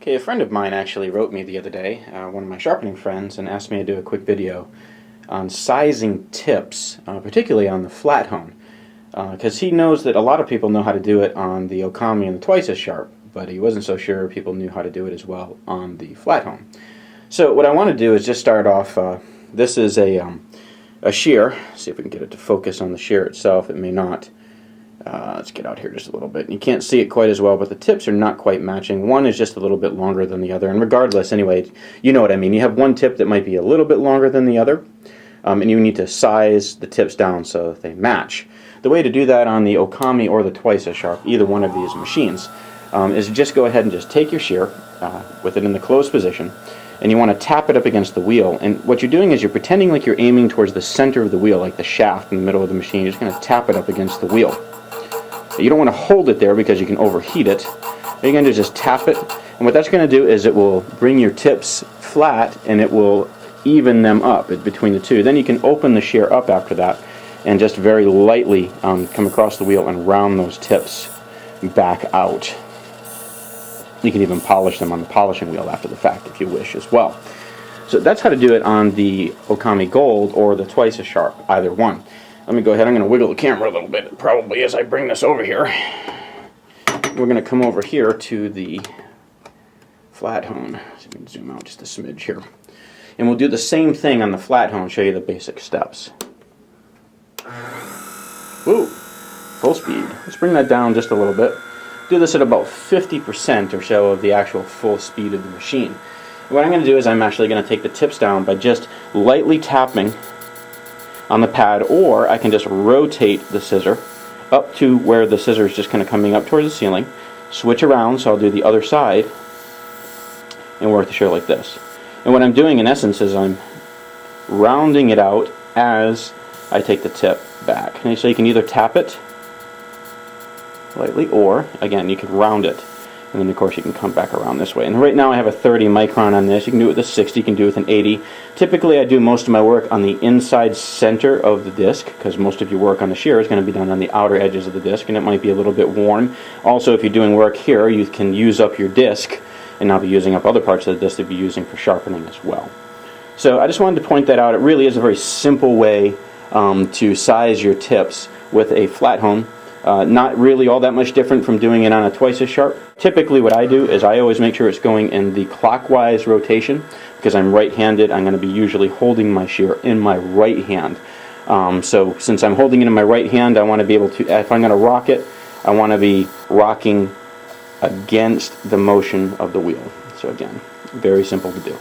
Okay, a friend of mine actually wrote me the other day, one of my sharpening friends, and asked me to do a quick video on sizing tips, particularly on the flat hone. Because he knows that a lot of people know how to do it on the Okami and the twice as sharp, but he wasn't so sure people knew how to do it as well on the flat hone. So what I want to do is just start off, this is a shear. See if we can get it to focus on the shear itself. It may not. Let's get out here just a little bit. You can't see it quite as well, but the tips are not quite matching. One is just a little bit longer than the other, and regardless, anyway, you know what I mean. You have one tip that might be a little bit longer than the other, and you need to size the tips down so that they match. The way to do that on the Okami or the twice as sharp, either one of these machines, is just go ahead and just take your shear with it in the closed position, and you want to tap it up against the wheel. And what you're doing is you're pretending like you're aiming towards the center of the wheel, like the shaft in the middle of the machine. You're just going to tap it up against the wheel. You don't want to hold it there because you can overheat it. You're going to just tap it, and what that's going to do is it will bring your tips flat and it will even them up between the two. Then you can open the shear up after that and just very lightly come across the wheel and round those tips back out. You can even polish them on the polishing wheel after the fact if you wish as well. So that's how to do it on the Okami Gold or the twice as sharp, either one. Let me go ahead, I'm going to wiggle the camera a little bit, probably as I bring this over here. We're going to come over here to the flat hone. So we can zoom out just a smidge here. And we'll do the same thing on the flat hone, show you the basic steps. Woo! Full speed. Let's bring that down just a little bit. Do this at about 50% or so of the actual full speed of the machine. And what I'm going to do is I'm actually going to take the tips down by just lightly tapping on the pad, or I can just rotate the scissor up to where the scissor is just kind of coming up towards the ceiling, switch around, so I'll do the other side and work the shear like this. And what I'm doing in essence is I'm rounding it out as I take the tip back. And so you can either tap it lightly, or again you can round it, and then of course you can come back around this way. And right now I have a 30 micron on this. You can do it with a 60, you can do it with an 80. Typically I do most of my work on the inside center of the disc, because most of your work on the shear is going to be done on the outer edges of the disc, and it might be a little bit worn. Also, if you're doing work here, you can use up your disc and not be using up other parts of the disc to be using for sharpening as well. So I just wanted to point that out. It really is a very simple way to size your tips with a flat hone. Not really all that much different from doing it on a twice as sharp. Typically what I do is I always make sure it's going in the clockwise rotation, because I'm right-handed. I'm going to be usually holding my shear in my right hand. So since I'm holding it in my right hand, I want to be able to, if I'm going to rock it, I want to be rocking against the motion of the wheel. So again, very simple to do.